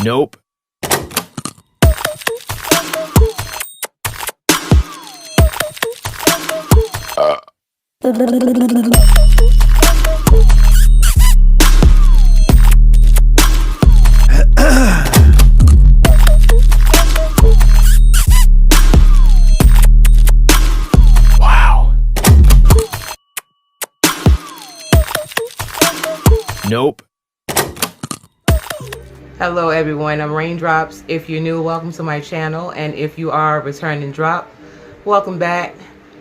Nope. Wow. Nope. Hello everyone, I'm Raindrops. If you're new, welcome to my channel, and if you are a returning drop, welcome back.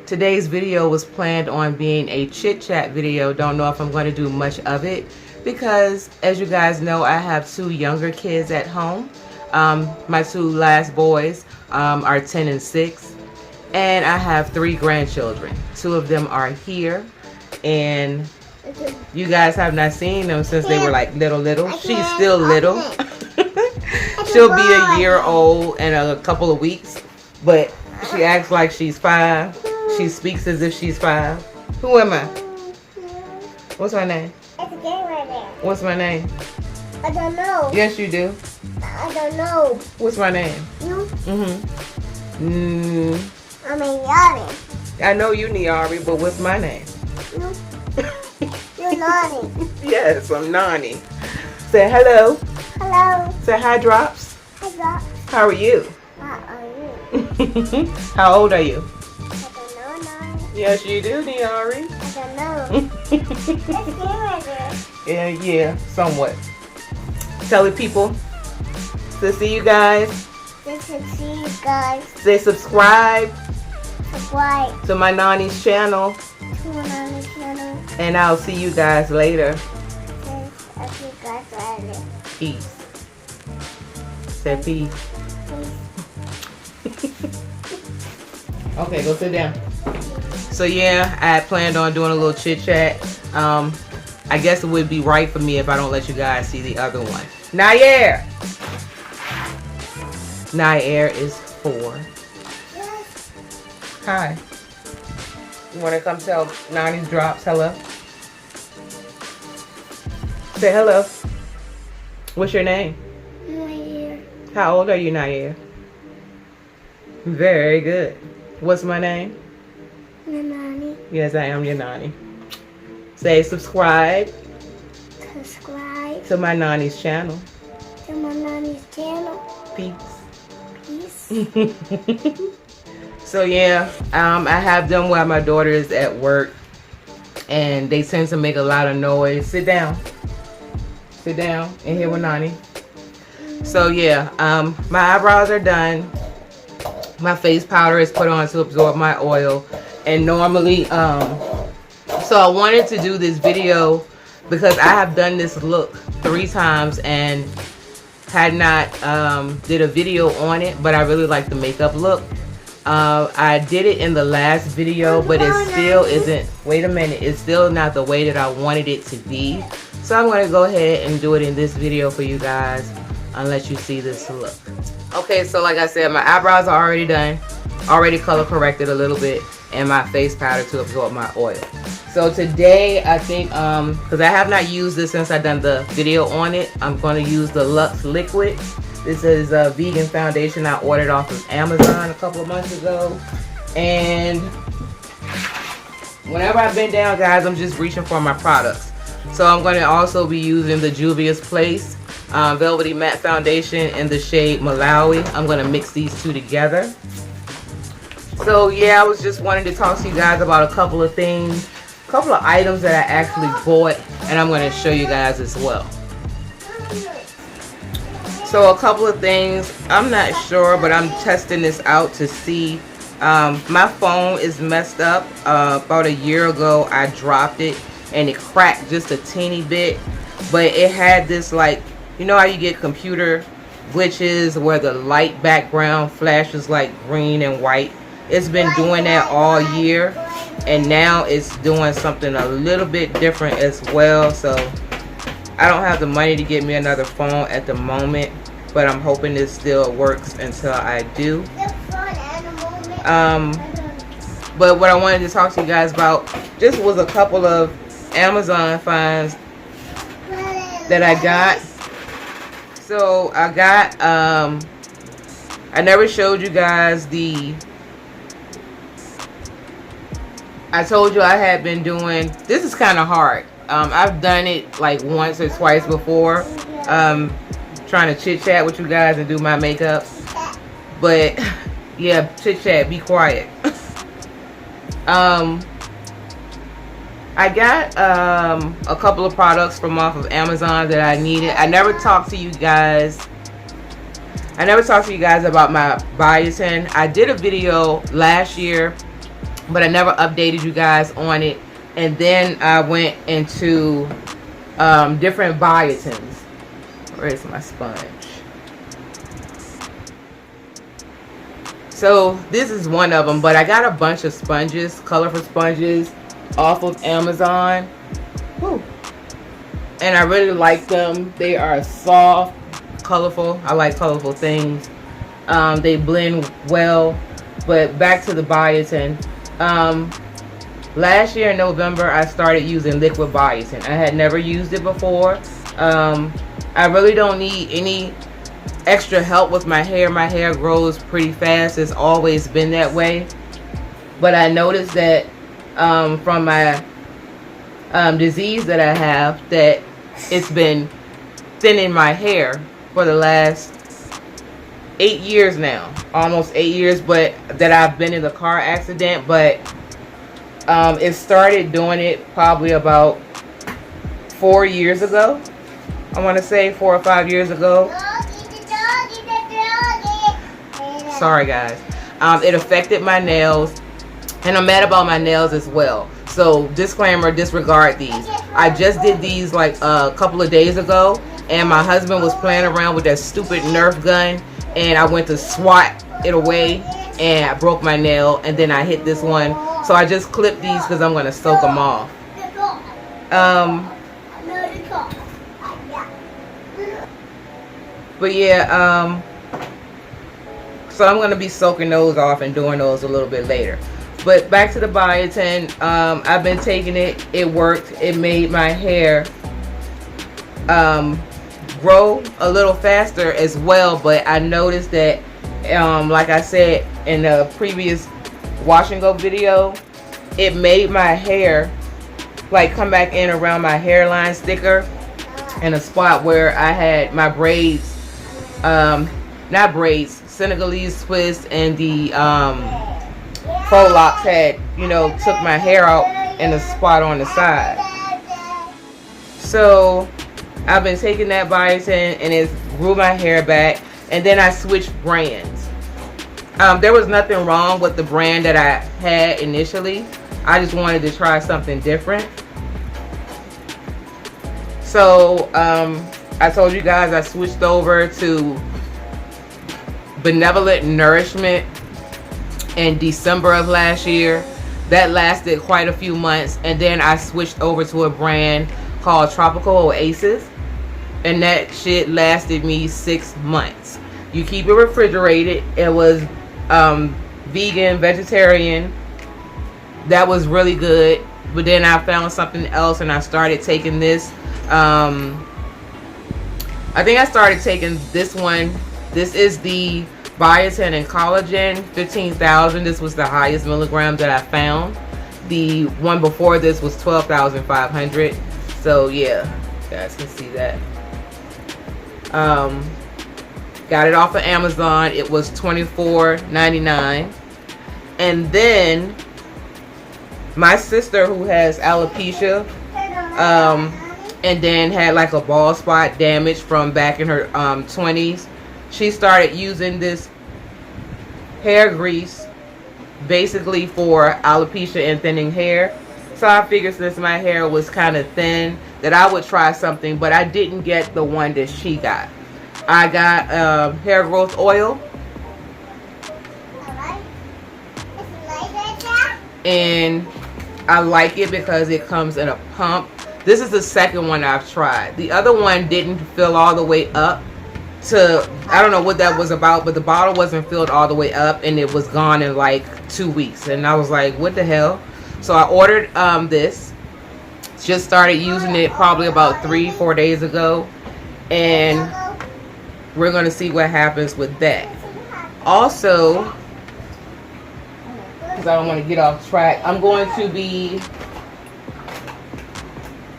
Today's video was planned on being a chit chat video. Don't know if I'm going to do much of it because, as you guys know, I have two younger kids at home. My two last boys are 10 and 6, and I have 3 grandchildren. 2 of them are here, and you guys have not seen them since they were like little. She's still little. She'll be a year old in a couple of weeks, but she acts like she's 5. She speaks as if she's 5. Who am I? What's my name? It's a game right there. What's my name? I don't know. Yes, you do. I don't know. What's my name? You? I'm a Yanni. I know you, Niari, but what's my name? You're Nani. Yes, I'm Nani. Say hello. Hello. Say hi, Drops. Hello. How are you? How are you? How old are you? I don't know, Nani. Yes, you do, Niari. I don't know. It's a game right there. Yeah, somewhat. Tell the people to see you guys. Good to see you guys. Say subscribe Subscribe to my Nani's channel, to my Nani channel. and I'll see you guys later. I'll see you guys later. Peace. Say peace. Okay, go sit down. So yeah, I had planned on doing a little chit chat. I guess it would be right for me if I don't let you guys see the other one. Nair! Nair is 4. Hi. You want to come tell Nani's Drops hello? Say hello. What's your name? Nair. How old are you, Nair? Very good. What's my name? Nani. Yes, I am your Nani. Say subscribe Subscribe to my Nani's channel. to my Nani's channel. Peace. Peace. So yeah, I have them while my daughter is at work, and they tend to make a lot of noise. Sit down. Sit down and here with Nani. So yeah, my eyebrows are done. My face powder is put on to absorb my oil, and normally, so I wanted to do this video because I have done this look 3 times and had not did a video on it, but I really like the makeup look. I did it in the last video, but it still isn't, wait a minute, it's still not the way that I wanted it to be. So I'm going to go ahead and do it in this video for you guys and let you see this look. Okay, so like I said, my eyebrows are already done, already color corrected a little bit, and my face powder to absorb my oil. So today, I think, because I have not used this since I've done the video on it, I'm going to use the Luxe Liquid. This is a vegan foundation I ordered off of Amazon a couple of months ago. And whenever I've been down, guys, I'm just reaching for my products. So I'm going to also be using the Juvia's Place Velvety Matte Foundation in the shade Malawi. I'm going to mix these two together. So yeah, I was just wanting to talk to you guys about a couple of things, a couple of items that I actually bought, and I'm going to show you guys as well. So a couple of things, I'm not sure, but I'm testing this out to see. My phone is messed up. About a year ago, I dropped it and it cracked just a teeny bit, but it had this, like, you know how you get computer glitches where the light background flashes like green and white? It's been doing that all year, and now it's doing something a little bit different as well. So I don't have the money to get me another phone at the moment, but I'm hoping this still works until I do. But what I wanted to talk to you guys about just was a couple of Amazon finds that I got. So I got I never showed you guys I told you I had been doing, this is kind of hard. I've done it like once or twice before, trying to chit chat with you guys and do my makeup, but yeah, chit chat, be quiet. I got a couple of products from off of Amazon that I needed. I never talked to you guys about my biotin. I did a video last year, but I never updated you guys on it. And then I went into different biotins. Where is my sponge? So this is one of them, but I got a bunch of sponges, colorful sponges, off of Amazon. Whew. And I really like them. They are soft, colorful. I like colorful things. They blend well. But back to the biotin. Last year in November, I started using liquid biotin. I had never used it before. I really don't need any extra help with my hair. My hair grows pretty fast. It's always been that way. But I noticed that from my disease that I have, that it's been thinning my hair for the last 8 years now, almost 8 years, but that I've been in the car accident. But it started doing it probably about 4 years ago. I want to say 4 or 5 years ago. Sorry guys. It affected my nails, and I'm mad about my nails as well. So disclaimer, disregard these. I just did these like a couple of days ago, and my husband was playing around with that stupid Nerf gun, and I went to swat it away, and I broke my nail, and then I hit this one. So I just clipped these because I'm going to soak them off. But yeah, so I'm going to be soaking those off and doing those a little bit later. But back to the biotin. I've been taking it. It worked. It made my hair grow a little faster as well. But I noticed that, like I said in the previous wash and go video, it made my hair like come back in around my hairline thicker, in a spot where I had my braids, not braids, Senegalese twist, and the faux locks had, you know, took my hair out in a spot on the side. So I've been taking that biotin, and it grew my hair back. And then I switched brands. There was nothing wrong with the brand that I had initially. I just wanted to try something different. So I told you guys I switched over to Benevolent Nourishment in December of last year. That lasted quite a few months, and then I switched over to a brand called Tropical Oasis, and that shit lasted me 6 months. You keep it refrigerated. It was vegan, vegetarian. That was really good. But then I found something else, and I started taking this. I think I started taking this one. This is the biotin and collagen, 15,000. This was the highest milligram that I found. The one before this was 12,500. So yeah, you guys can see that. Got it off of Amazon. It was $24.99. And then my sister, who has alopecia, and then had like a bald spot damage from back in her 20s, she started using this hair grease basically for alopecia and thinning hair. So I figured since my hair was kind of thin that I would try something, but I didn't get the one that she got. I got hair growth oil, and I like it because it comes in a pump. This is the second one I've tried. The other one didn't fill all the way up to, I don't know what that was about, but the bottle wasn't filled all the way up, and it was gone in like 2 weeks. And I was like, what the hell? So I ordered this. Just started using it probably about 3-4 days ago, and we're going to see what happens with that. Also, because I don't want to get off track, I'm going to be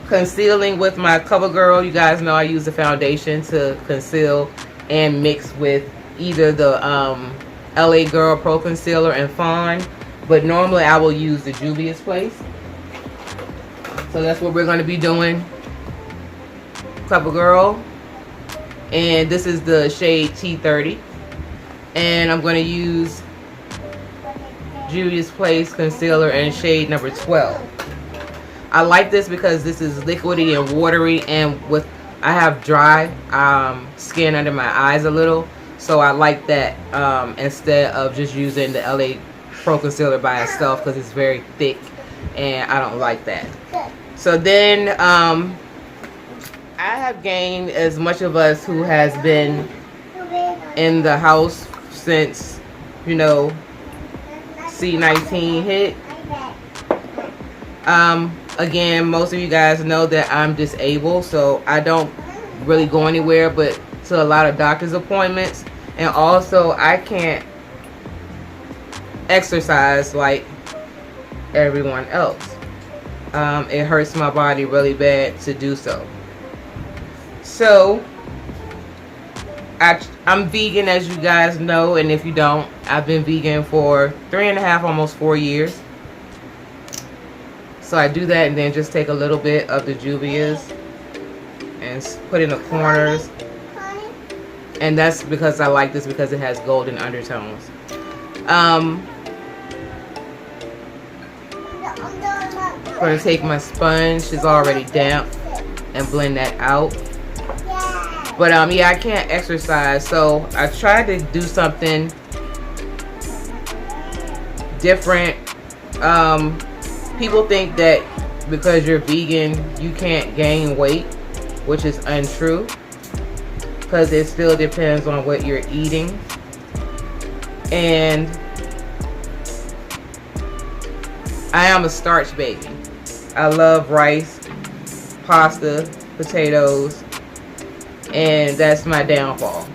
concealing with my CoverGirl. You guys know I use the foundation to conceal and mix with either the LA Girl Pro Concealer and Fawn, but normally I will use the Juvia's Place. So that's what we're going to be doing. CoverGirl, and this is the shade T30, and I'm going to use Juvia's Place concealer in shade number 12. I like this because this is liquidy and watery, and with I have dry skin under my eyes a little, so I like that instead of just using the LA Pro Concealer by itself, because it's very thick and I don't like that. So then I have gained, as much of us who has been in the house since, you know, C19 hit. Again, most of you guys know that I'm disabled, so I don't really go anywhere but to a lot of doctor's appointments, and also I can't exercise like everyone else. It hurts my body really bad to do so. So I'm vegan, as you guys know, and if you don't, I've been vegan for 3.5, almost 4 years. So I do that and then just take a little bit of the Juvia's and put in the corners. And that's because I like this, because it has golden undertones. I'm going to take my sponge, it's already damp, and blend that out. But yeah, I can't exercise, so I tried to do something different. People think that because you're vegan, you can't gain weight, which is untrue, because it still depends on what you're eating. And I am a starch baby. I love rice, pasta, potatoes, and that's my downfall.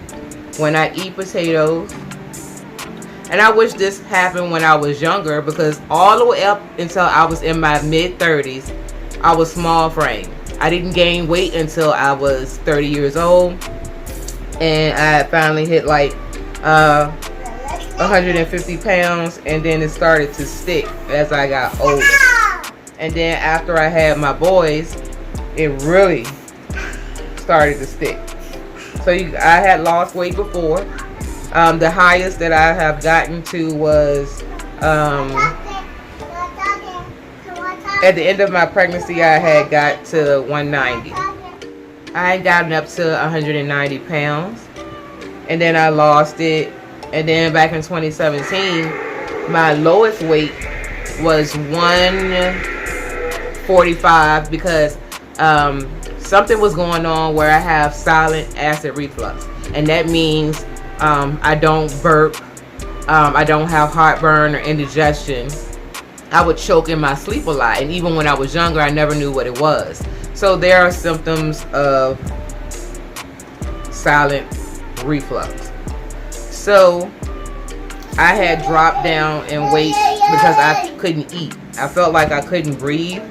When I eat potatoes, and I wish this happened when I was younger, because all the way up until I was in my mid-30s, I was small frame. I didn't gain weight until I was 30 years old, and I finally hit like 150 pounds, and then it started to stick as I got older. And then after I had my boys, it really started to stick. So I had lost weight before. The highest that I have gotten to was at the end of my pregnancy, I had got to 190. I had gotten up to 190 pounds, and then I lost it. And then back in 2017, my lowest weight was 145, because something was going on where I have silent acid reflux, and that means I don't burp, I don't have heartburn or indigestion. I would choke in my sleep a lot, and even when I was younger, I never knew what it was. So there are symptoms of silent reflux. So I had dropped down in weight because I couldn't eat. I felt like I couldn't breathe.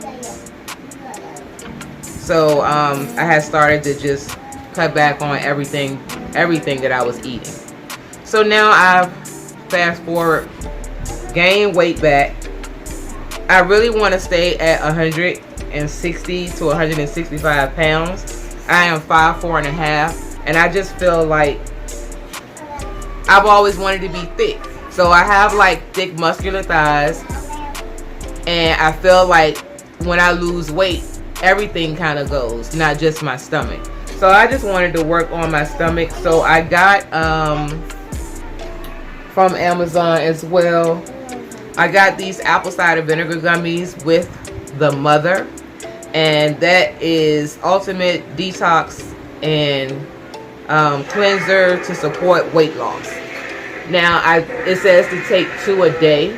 So I had started to just cut back on everything that I was eating. So now I've fast forward, gained weight back. I really want to stay at 160 to 165 pounds. I am 5'4.5", and I just feel like I've always wanted to be thick. So I have like thick muscular thighs, and I feel like when I lose weight, everything kind of goes, not just my stomach. So I just wanted to work on my stomach. So I got from Amazon as well, I got these apple cider vinegar gummies with the mother, and that is ultimate detox and cleanser to support weight loss. Now it says to take 2 a day.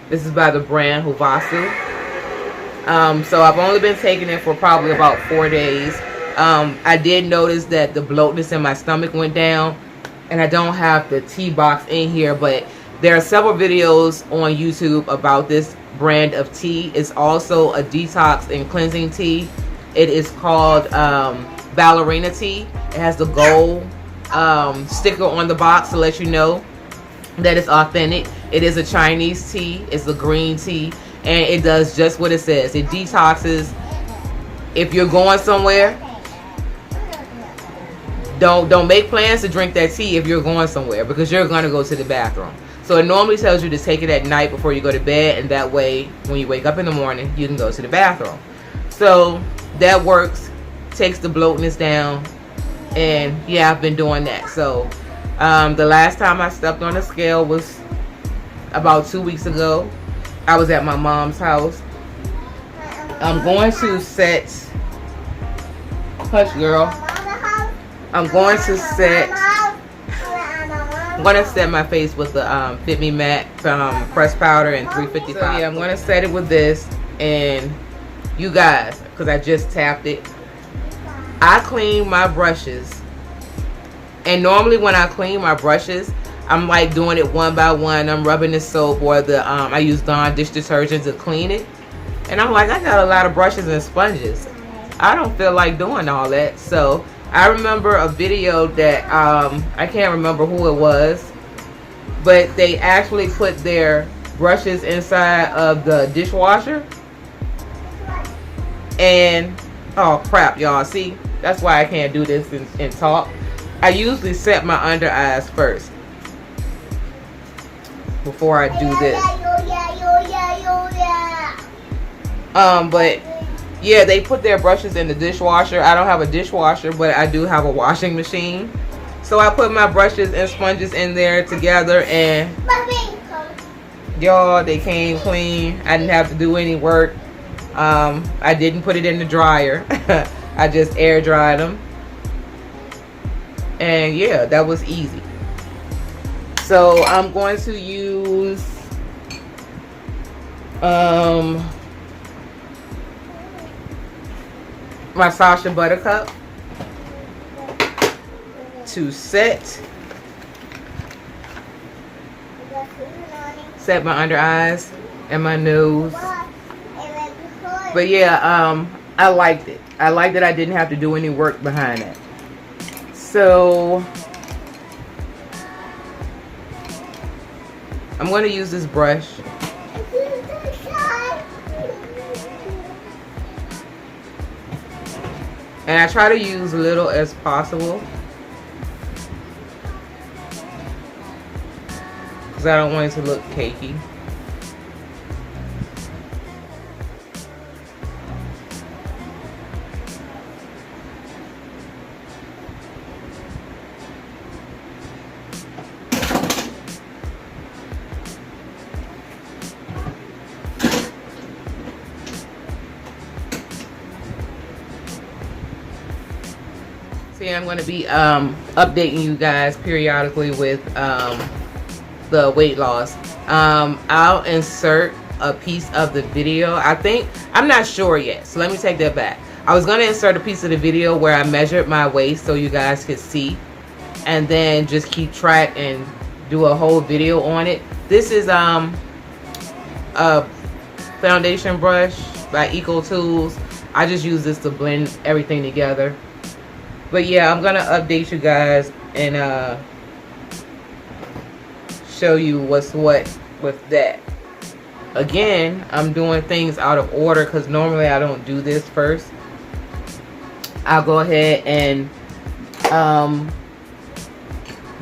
This is by the brand Huvasu. So I've only been taking it for probably about 4 days. I did notice that the bloatness in my stomach went down, and I don't have the tea box in here, but there are several videos on YouTube about this brand of tea. It's also a detox and cleansing tea. It is called ballerina tea. It has the gold sticker on the box to let you know that it's authentic. It is a Chinese tea. It's a green tea, and it does just what it says. It detoxes. If you're going somewhere, don't make plans to drink that tea if you're going somewhere, because you're going to go to the bathroom. So it normally tells you to take it at night before you go to bed, and that way when you wake up in the morning you can go to the bathroom. So that works, takes the bloatness down, and yeah, I've been doing that. So the last time I stepped on a scale was about 2 weeks ago. I was at my mom's house. I'm going to set, hush girl, I'm going to set my face with the Fit Me Matte pressed powder and 355. So yeah, I'm going to set it with this. And you guys, because I just tapped it, I clean my brushes, and normally when I clean my brushes, I'm like doing it one by one. I'm rubbing the soap or the I use Dawn dish detergent to clean it, and I'm like, I got a lot of brushes and sponges. I don't feel like doing all that. So I remember a video that I can't remember who it was, but they actually put their brushes inside of the dishwasher, and oh crap, y'all, see, that's why I can't do this and talk. I usually set my under eyes first before I do this. But yeah, they put their brushes in the dishwasher. I don't have a dishwasher, but I do have a washing machine. So I put my brushes and sponges in there together, and y'all, they came clean. I didn't have to do any work. I didn't put it in the dryer. I just air dried them. And yeah, that was easy. So I'm going to use my Sasha Buttercup to set my under eyes and my nose. But yeah, I liked it. I liked that I didn't have to do any work behind it. So I'm going to use this brush. And I try to use little as possible, because I don't want it to look cakey. See, I'm going to be updating you guys periodically with the weight loss. I'll insert a piece of the video. I'm not sure yet, so let me take that back. I was going to insert a piece of the video where I measured my waist so you guys could see, and then just keep track and do a whole video on it. This is a foundation brush by Eco Tools. I just use this to blend everything together. But yeah, I'm gonna update you guys and show you what's what with that. Again, I'm doing things out of order because normally I don't do this first. I'll go ahead and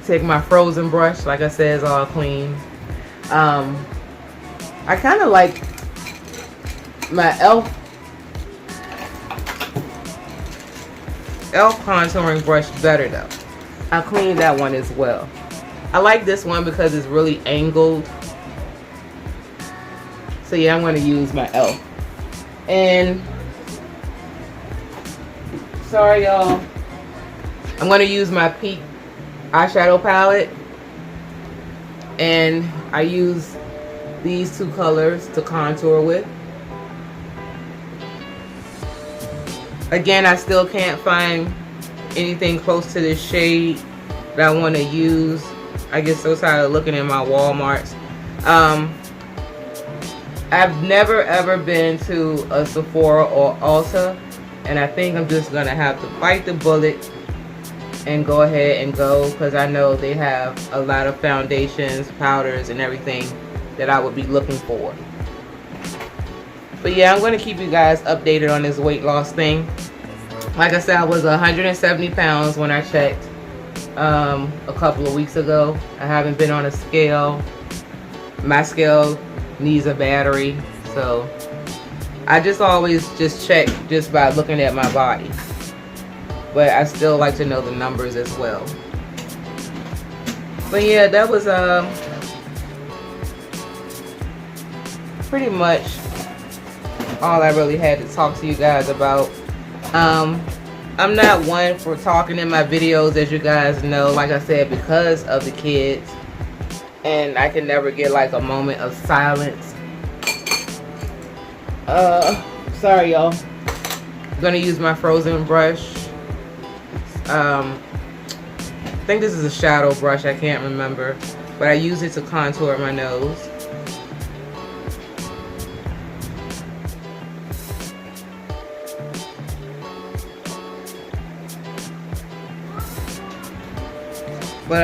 take my frozen brush, like I said, it's all clean. I kind of like my e.l.f. contouring brush better though. I cleaned that one as well. I like this one because it's really angled. So yeah, I'm going to use my e.l.f. And sorry y'all, I'm going to use my Peak eyeshadow palette, and I use these two colors to contour with. Again, I still can't find anything close to this shade that I want to use. I get so tired of looking at my Walmarts. I've never ever been to a Sephora or Ulta, and I think I'm just gonna have to bite the bullet and go ahead and go, because I know they have a lot of foundations, powders, and everything that I would be looking for. But yeah, I'm going to keep you guys updated on this weight loss thing. Like I said, I was 170 pounds when I checked a couple of weeks ago. I haven't been on a scale. My scale needs a battery, so I just always just check just by looking at my body. But I still like to know the numbers as well. But yeah, that was pretty much all I really had to talk to you guys about. I'm not one for talking in my videos, as you guys know, like I said, because of the kids, and I can never get like a moment of silence. Sorry y'all. I'm gonna use my frozen brush. I think this is a shadow brush, I can't remember, but I use it to contour my nose. But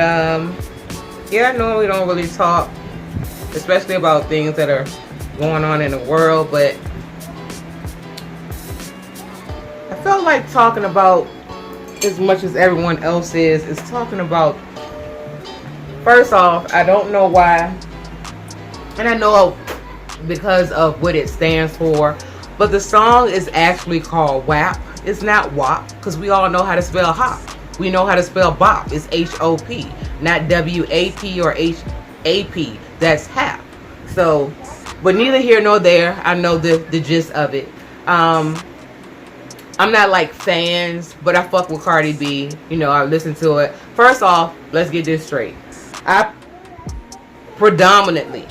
yeah, I normally don't really talk, especially about things that are going on in the world, but I felt like talking about, as much as everyone else is talking about, first off, I don't know why, and I know because of what it stands for, but the song is actually called WAP. It's not WAP, because we all know how to spell hop. We know how to spell bop. It's H-O-P, not W-A-P or H-A-P. That's HAP. So, but neither here nor there. I know the gist of it. I'm not like fans, but I fuck with Cardi B. You know, I listen to it. First off, let's get this straight. I predominantly,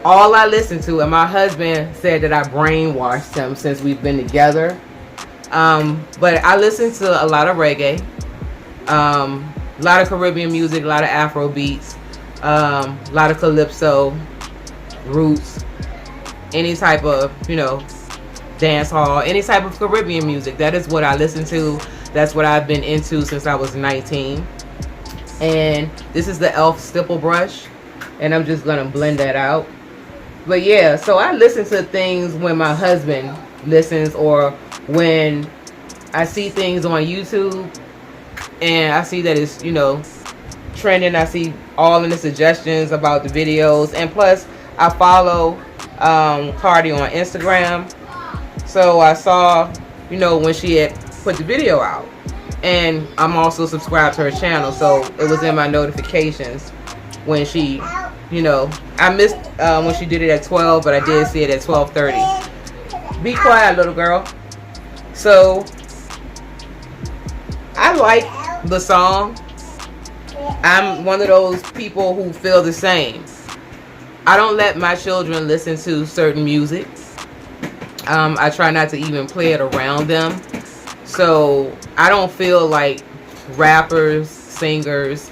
all I listen to, and my husband said that I brainwashed him since we've been together. But I listen to a lot of reggae, a lot of Caribbean music, a lot of Afro beats, a lot of calypso, roots, any type of, you know, dance hall, any type of Caribbean music. That is what I listen to. That's what I've been into since I was 19. And this is the e.l.f. stipple brush, and I'm just gonna blend that out. But yeah, so I listen to things when my husband listens, or when I see things on YouTube and I see that it's, you know, trending. I see all of the suggestions about the videos, and plus I follow Cardi on Instagram, so I saw, you know, when she had put the video out, and I'm also subscribed to her channel, so it was in my notifications when she, you know, I missed when she did it at 12, but I did see it at 12:30. Be quiet, little girl. So I like the song. I'm one of those people who feel the same. I don't let my children listen to certain music. I try not to even play it around them. So I don't feel like rappers, singers,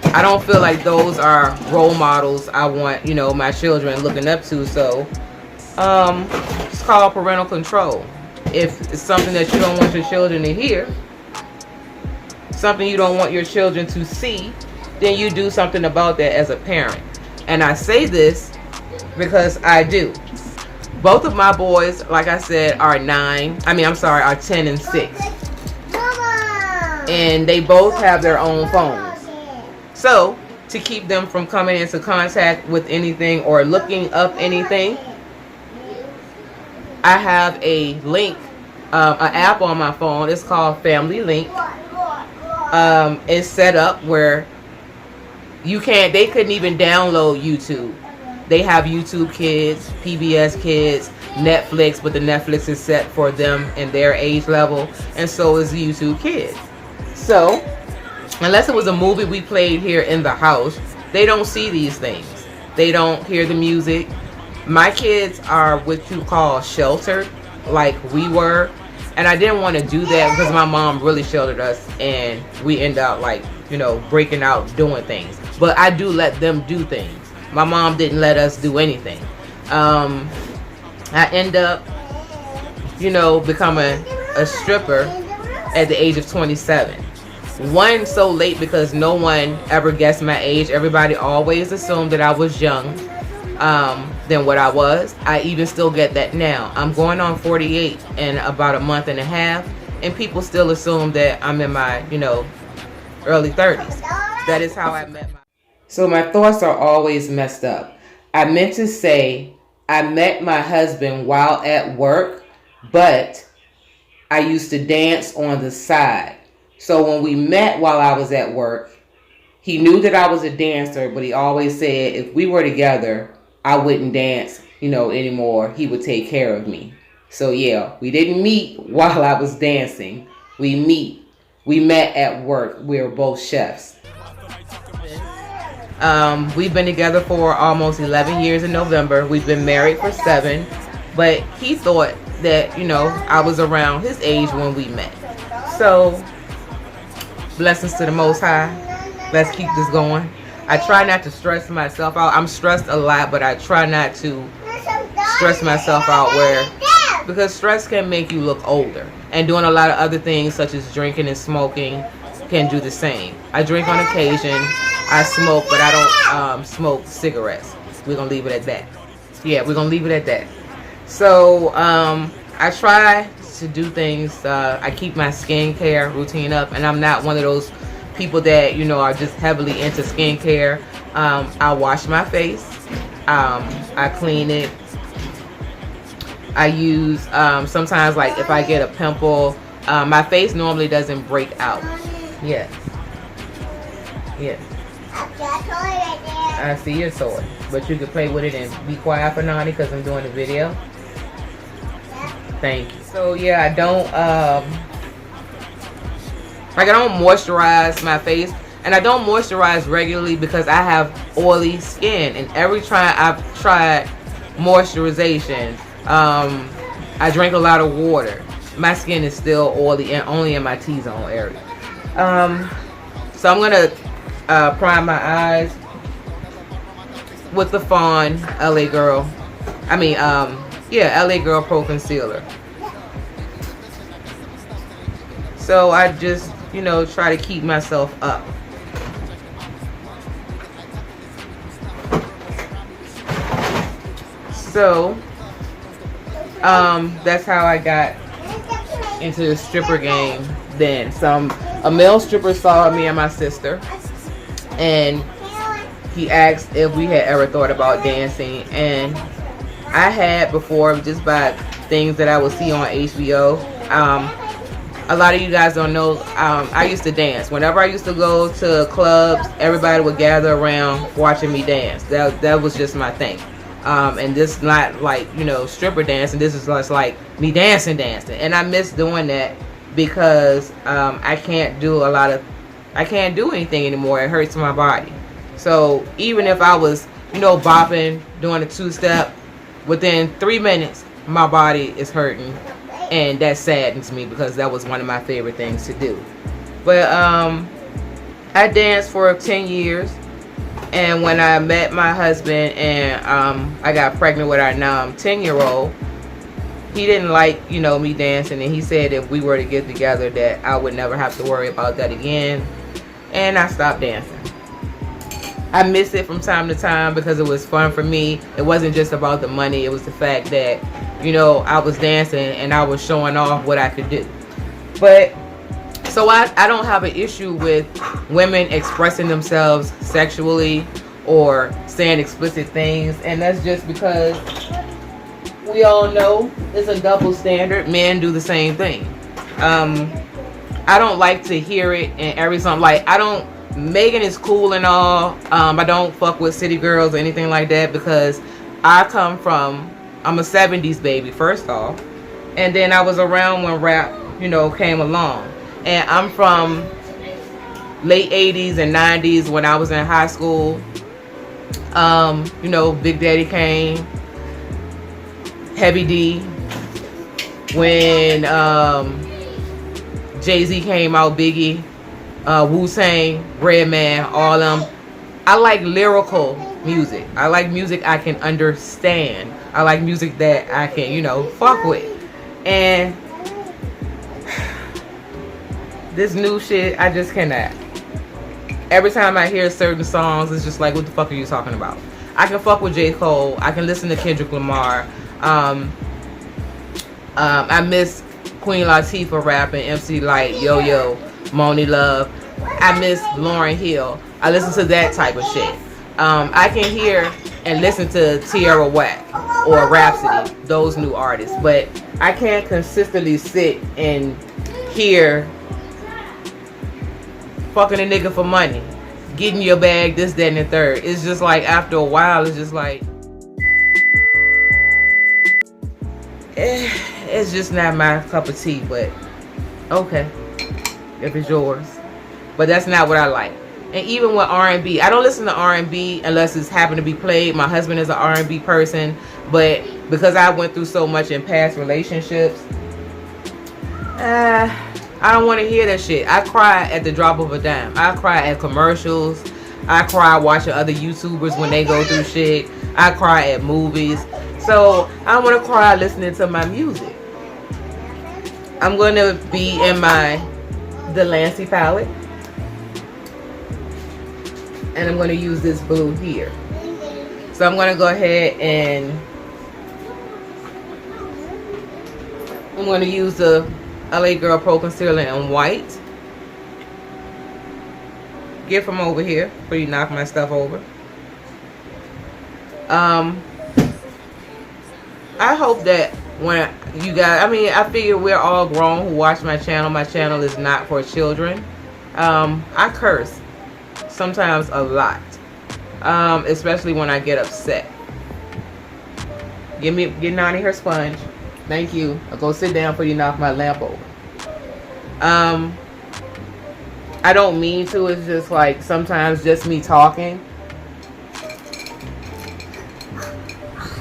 I don't feel like those are role models I want, you know, my children looking up to. So it's called parental control. If it's something that you don't want your children to hear, something you don't want your children to see, then you do something about that as a parent. And I say this because I do. Both of my boys, like I said, are 10 and 6. And they both have their own phones. So, to keep them from coming into contact with anything or looking up anything, I have a link, an app on my phone. It's called Family Link. It's set up where they couldn't even download YouTube. They have YouTube Kids, PBS Kids, Netflix, but the Netflix is set for them and their age level, and so is YouTube Kids. So, unless it was a movie we played here in the house, they don't see these things. They don't hear the music. My kids are what you call sheltered, like we were. And I didn't want to do that because my mom really sheltered us, and we end up like, you know, breaking out doing things. But I do let them do things. My mom didn't let us do anything. I end up, you know, becoming a stripper at the age of 27. One, so late because no one ever guessed my age. Everybody always assumed that I was young than what I was. I even still get that now. I'm going on 48 in about a month and a half, and people still assume that I'm in my, you know, early 30s. That is how I met my... So my thoughts are always messed up. I meant to say I met my husband while at work, but I used to dance on the side. So when we met while I was at work, he knew that I was a dancer, but he always said if we were together, I wouldn't dance, you know, anymore. He would take care of me. So yeah, we didn't meet while I was dancing. We met at work. We were both chefs. We've been together for almost 11 years in November. We've been married for 7, but he thought that, you know, I was around his age when we met. So blessings to the Most High. Let's keep this going. I try not to stress myself out. I'm stressed a lot, but I try not to stress myself out because stress can make you look older. And doing a lot of other things such as drinking and smoking can do the same. I drink on occasion. I smoke, but I don't smoke cigarettes. We're going to leave it at that. Yeah, we're going to leave it at that. So I try to do things. I keep my skincare routine up, and I'm not one of those people that, you know, are just heavily into skincare. I wash my face. I clean it. I use sometimes, like if I get a pimple, my face normally doesn't break out. Yes. Yes. I see your toy, but you can play with it and be quiet for Nani because I'm doing a video. Thank you. So yeah, I don't moisturize my face, and I don't moisturize regularly because I have oily skin. And every time I've tried moisturization, I drink a lot of water. My skin is still oily and only in my T-zone area. So I'm gonna prime my eyes with the Fawn LA Girl. LA Girl Pro Concealer. So I just, you know, try to keep myself up. So that's how I got into the stripper game then. A male stripper saw me and my sister, and he asked if we had ever thought about dancing, and I had before, just by things that I would see on HBO. A lot of you guys don't know, I used to dance. Whenever I used to go to clubs, everybody would gather around watching me dance. That was just my thing. And this not like, you know, stripper dancing. This is just like me dancing. And I miss doing that because I can't do anything anymore. It hurts my body. So even if I was, you know, bopping, doing a 2-step, within 3 minutes, my body is hurting. And that saddens me because that was one of my favorite things to do. But I danced for 10 years. And when I met my husband and I got pregnant with our now 10-year-old, he didn't like, you know, me dancing. And he said if we were to get together that I would never have to worry about that again. And I stopped dancing. I miss it from time to time because it was fun for me. It wasn't just about the money. It was the fact that, you know, I was dancing and I was showing off what I could do. But so I don't have an issue with women expressing themselves sexually or saying explicit things. And that's just because we all know it's a double standard. Men do the same thing. I don't like to hear it in every song. Like, Megan is cool and all. I don't fuck with city girls or anything like that because I'm a 70s baby, first off. And then I was around when rap, you know, came along. And I'm from late 80s and 90s when I was in high school. You know, Big Daddy Kane, Heavy D, when Jay-Z came out, Biggie, Wu-Tang, Redman, all them. I like lyrical music. I like music I can understand. I like music that I can, you know, fuck with. And this new shit, I just cannot. Every time I hear certain songs, it's just like, what the fuck are you talking about? I can fuck with J. Cole. I can listen to Kendrick Lamar. I miss Queen Latifah rapping, MC Light, Yo Yo, Moni Love. I miss Lauryn Hill. I listen to that type of shit. I can hear and listen to Tierra Whack or Rhapsody, those new artists, but I can't consistently sit and hear fucking a nigga for money, getting your bag, this, that, and the third. It's just like, after a while, it's just like, it's just not my cup of tea, but okay, if it's yours. But that's not what I like. And even with R&B, I don't listen to R&B unless it's happened to be played. My husband is an R&B person, but because I went through so much in past relationships, I don't want to hear that shit. I cry at the drop of a dime. I cry at commercials. I cry watching other YouTubers when they go through shit. I cry at movies. So I don't want to cry listening to my music. I'm going to be in my Delancey palette. And I'm going to use this blue here. So I'm going to go ahead and I'm going to use the LA Girl Pro Concealer in white. Get from over here before you knock my stuff over. I hope that when you guys, I mean, I figure we're all grown who watch my channel. My channel is not for children. I curse. Sometimes a lot, especially when I get upset. Get Nani her sponge. Thank you. I'll go sit down before you knock my lamp over. I don't mean to. It's just like sometimes just me talking,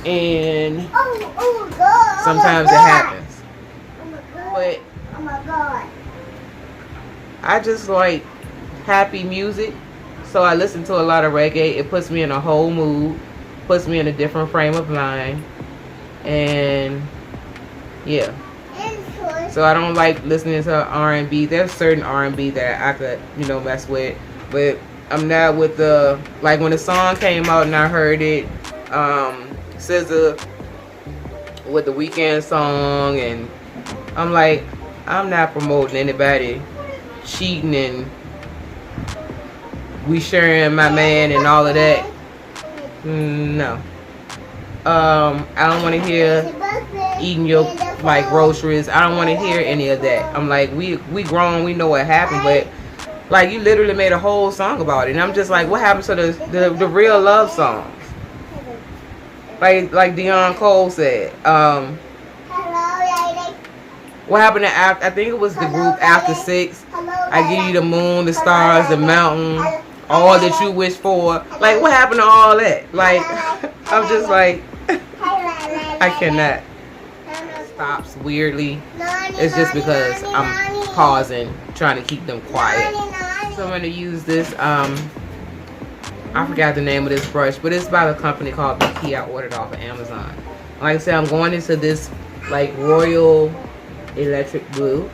and sometimes it happens. But I just like happy music. So I listen to a lot of reggae. It puts me in a whole mood, puts me in a different frame of mind, and yeah. So I don't like listening to R&B. There's certain R&B that I could, you know, mess with, but I'm not with the, like when the song came out and I heard it, SZA with the Weeknd song, and I'm like, I'm not promoting anybody cheating and we sharing my man and all of that. No. I don't want to hear eating your like groceries. I don't want to hear any of that. I'm like, we grown, we know what happened, but like you literally made a whole song about it, and I'm just like, what happened to the real love songs? Like Deion Cole said. What happened to I think it was the group After 6. I give you the moon, the stars, the mountain, all that you wish for. Like, what happened to all that? Like, I'm just like, I cannot. Stops weirdly. It's just because I'm pausing, trying to keep them quiet. So I'm going to use this, I forgot the name of this brush, but it's by a company called The Key. I ordered off of Amazon. Like I said, I'm going into this like Royal Electric Blue.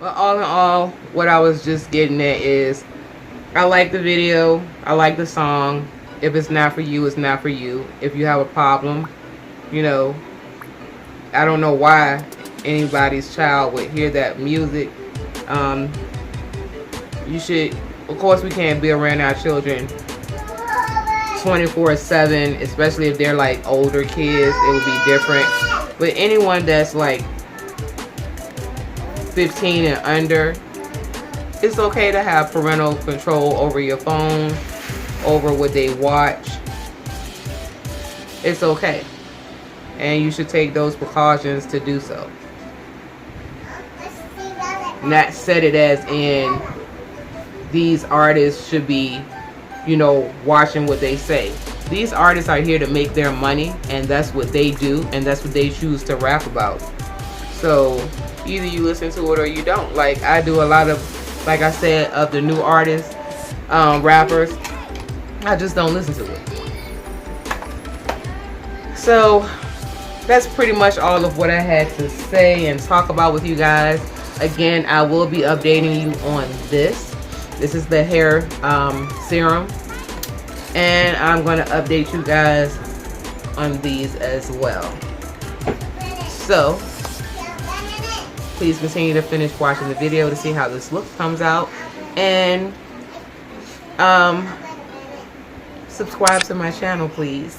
Well, all in all, what I was just getting at is, I like the video, I like the song. If it's not for you, it's not for you. If you have a problem, you know, I don't know why anybody's child would hear that music. You should, of course we can't be around our children 24/7, especially if they're like older kids, it would be different. But anyone that's like 15 and under, it's okay to have parental control over your phone, over what they watch. It's okay, and you should take those precautions to do so. not set it as in these artists should be, you know, watching what they say. These artists are here to make their money, and that's what they do, and that's what they choose to rap about. So either you listen to it or you don't. Like I do a lot of, like I said, of the new artists, rappers, I just don't listen to it. So that's pretty much all of what I had to say and talk about with you guys. Again, I will be updating you on this. This is the hair serum, and I'm going to update you guys on these as well. So please continue to finish watching the video to see how this look comes out, and subscribe to my channel, please.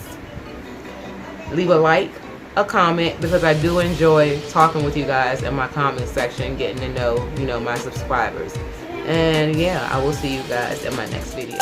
Leave a like, a comment, because I do enjoy talking with you guys in my comment section, getting to know, you know, my subscribers. And yeah, I will see you guys in my next video.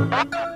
Thank you.